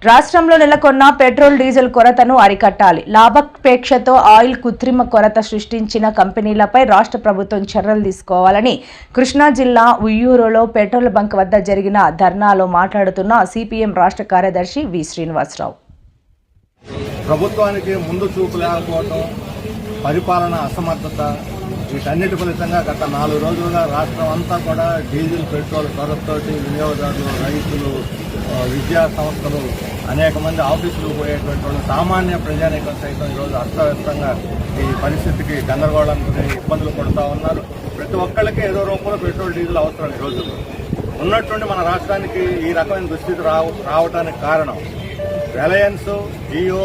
రాష్ట్రంలో నెలకొన్న petrol diesel కొరతను అరికట్టాలి. లాభాపేక్షతో ఆయిల్ కృత్రిమ కొరత సృష్టించిన కంపెనీలపై రాష్ట్ర ప్రభుత్వం చర్యలు తీసుకోవాలని కృష్ణా జిల్లా ఉయ్యూరులో పెట్రోల్ బంక్ వద్ద జరిగిన ధర్నాలో మాట్లాడుతున్న సిపిఎం రాష్ట్ర కార్యదర్శి వి శ్రీనివాసరావు. ప్రభుత్వానికి ముందు చూపు లేకపోవడం, పరిపాలన అసమర్థత, వీటన్నిటి ఫలితంగా గత 4 రోజులుగా రాష్ట్రం అంతా కూడా డీజిల్ పెట్రోల్ కొరతతోటి వినియోగదారులు, రైతులు, విద్యా సంస్థలు, అనేక మంది ఆఫీసులు పోయేటువంటి వాళ్ళు, సామాన్య ప్రజానీకం సైతం ఈరోజు అస్తవ్యస్తంగా ఈ పరిస్థితికి గందరగోళానికి ఇబ్బందులు పడుతూ ఉన్నారు. ప్రతి ఒక్కళ్ళకి ఏదో రూపంలో పెట్రోల్ డీజిల్ అవసరం ఈ రోజుల్లో. ఉన్నట్టుండి మన రాష్ట్రానికి ఈ రకమైన దుస్థితి రావడానికి కారణం రిలయన్స్, జియో,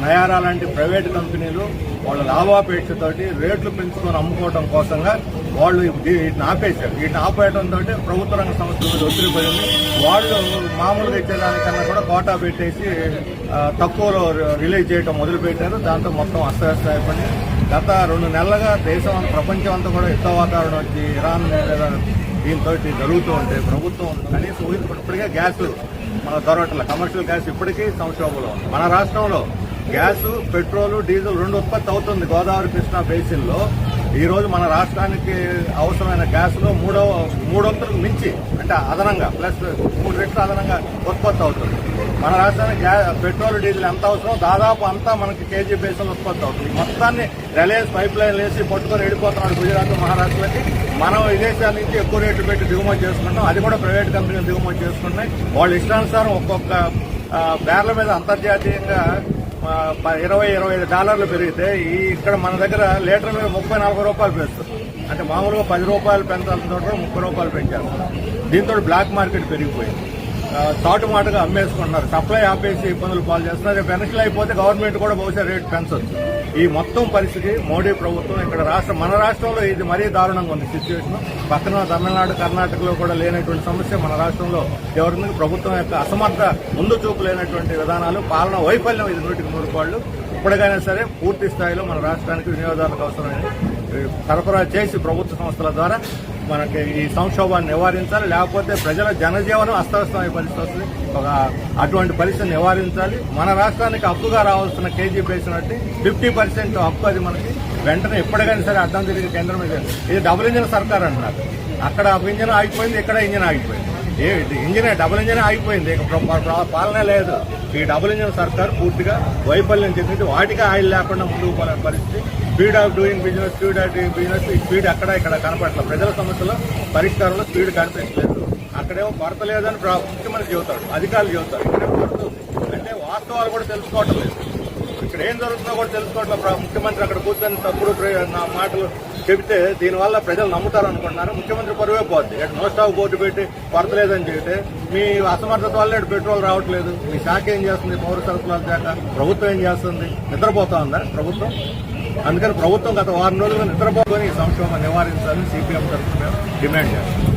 నయారా లాంటి ప్రైవేటు కంపెనీలు వాళ్ళ లాభాపేక్షతోటి రేట్లు పెంచుకొని అమ్ముకోవడం కోసంగా వాళ్ళు వీటిని ఆపేశారు. వీటిని ఆపేయడంతో ప్రభుత్వ రంగ సంస్థల మీద ఒత్తిడి పడింది. వాళ్ళు మామూలుగా ఇచ్చేదానికన్నా కూడా కోటా పెట్టేసి తక్కువలో రిలీజ్ చేయడం మొదలుపెట్టారు. దాంతో మొత్తం అస్తవ్యస్త అయిపోయింది. గత 2 నెలలుగా దేశం, ప్రపంచం అంతా కూడా యుద్ధ వాతావరణం వచ్చి ఇరాన్ దీంతో జరుగుతూ ఉంటే ప్రభుత్వం కనీసం ఇప్పటికే గ్యాస్ మన దొరకట్ల కమర్షియల్ గ్యాస్ ఇప్పటికీ సంక్షోభంలో ఉంది. మన రాష్ట్రంలో గ్యాస్, పెట్రోల్, డీజిల్ 2 ఉత్పత్తి అవుతుంది. గోదావరి, కృష్ణా బేసిన్లో ఈ రోజు మన రాష్ట్రానికి అవసరమైన గ్యాస్ లో 3 వంతులకు మించి, అంటే అదనంగా ప్లస్ 3 రెట్లు అదనంగా ఉత్పత్తి అవుతుంది. మన రాష్ట్రానికి పెట్రోల్, డీజిల్ ఎంత అవసరం దాదాపు అంతా మనకి కేజీ బేసిన్ ఉత్పత్తి అవుతుంది. మొత్తాన్ని రిలయన్స్ పైప్ లైన్ వేసి పట్టుకొని వెళ్ళిపోతున్నాడు గుజరాత్, మహారాష్ట్రకి. మనం విదేశాల నుంచి ఎక్కువ రేట్లు పెట్టి దిగుమతి చేసుకుంటాం. అది కూడా ప్రైవేట్ కంపెనీలు దిగుమతి చేసుకుంటున్నాయి. వాళ్ళ ఇష్టానుసారం ఒక్కొక్క బ్యారెల మీద అంతర్జాతీయంగా $20-25 పెరిగితే ఇక్కడ మన దగ్గర లీటర్ మీద 30-40 రూపాయలు పెంచుతుంది. అంటే మామూలుగా 10 రూపాయలు పెంచాల్సిన చోట 30 రూపాయలు పెంచారు. దీంతో బ్లాక్ మార్కెట్ పెరిగిపోయింది. చాటు మాటగా అమ్మేసుకుంటున్నారు. సప్లై ఆపేసి ఇబ్బందులు పాలు చేస్తున్నారు. రేపు ఎన్నికలు అయిపోతే గవర్నమెంట్ కూడా బహుశా రేటు పెంచవచ్చు. ఈ మొత్తం పరిస్థితి మోడీ ప్రభుత్వం ఇక్కడ మన రాష్ట్రంలో ఇది మరీ దారుణంగా ఉంది సిచ్యువేషన్. పక్కన తమిళనాడు, కర్ణాటకలో కూడా లేనటువంటి సమస్య మన రాష్ట్రంలో ఎవరికి ప్రభుత్వం యొక్క అసమర్థ, ముందు చూపు లేనటువంటి విధానాలు, పాలన వైఫల్యం ఇది 100కి 100. ఇప్పటికైనా సరే పూర్తి స్థాయిలో మన రాష్ట్రానికి వినియోగదారులకు అవసరమైన సరఫరా చేసి ప్రభుత్వ సంస్థల ద్వారా మనకి ఈ సంక్షోభాన్ని నివారించాలి. లేకపోతే ప్రజల జనజీవనం అస్తవ్యస్తమైన పరిస్థితి వస్తుంది. అటువంటి పరిస్థితిని నివారించాలి. మన రాష్ట్రానికి అప్పుగా రావాల్సిన కేజీ బేసినట్టు 50% అప్పు అది మనకి వెంటనే ఎప్పటికైనా సరే అడ్డం తిరిగి కేంద్రం మీద. ఇది డబుల్ ఇంజిన్ సర్కార్ అంటున్నారు. అక్కడ ఇంజిన్ ఆగిపోయింది, ఇక్కడ ఇంజిన్ ఆగిపోయింది. డబుల్ ఇంజిన్ ఆగిపోయింది. పాలన లేదు. ఈ డబుల్ ఇంజిన్ సర్కార్ పూర్తిగా వైఫల్యం చెందింది. వాటికి ఆయిల్ లేకుండా ముందుకు పోలే పరిస్థితి. Speed of doing business, speed of doing business, ఈ స్పీడ్ అక్కడ ఇక్కడ కనపడలేదు. ప్రజల సమస్యల పరిష్కారంలో స్పీడ్ కనిపించలేదు. అక్కడేమో కొరత లేదని ముఖ్యమంత్రి చెబుతాడు, అధికారులు చెబుతారు. ఇక్కడేమో కొరత అంటే వాస్తవాలు కూడా తెలుసుకోవటం లేదు. ఇక్కడ ఏం జరుగుతుందో కూడా తెలుసుకోవట్లేదు. ముఖ్యమంత్రి అక్కడ కూర్చొని తప్పుడు మాటలు చెబితే దీనివల్ల ప్రజలు నమ్ముతారు అనుకుంటున్నారు. ముఖ్యమంత్రి పరువే పోద్ది. నో స్టాక్ బోర్డు పెట్టి కొరత లేదని చెబితే మీ అసమర్థత వల్ల పెట్రోల్ రావట్లేదు. మీ శాఖ ఏం చేస్తుంది? పౌర సరఫరాల శాఖ, ప్రభుత్వం ఏం చేస్తుంది? నిద్రపోతా ఉందా ప్రభుత్వం? అందుకని ప్రభుత్వం గత 6 రోజులుగా నిద్రపోకొని ఈ సంక్షోభం నివారించాలని సిపిఎం తరఫున డిమాండ్ చేస్తుంది.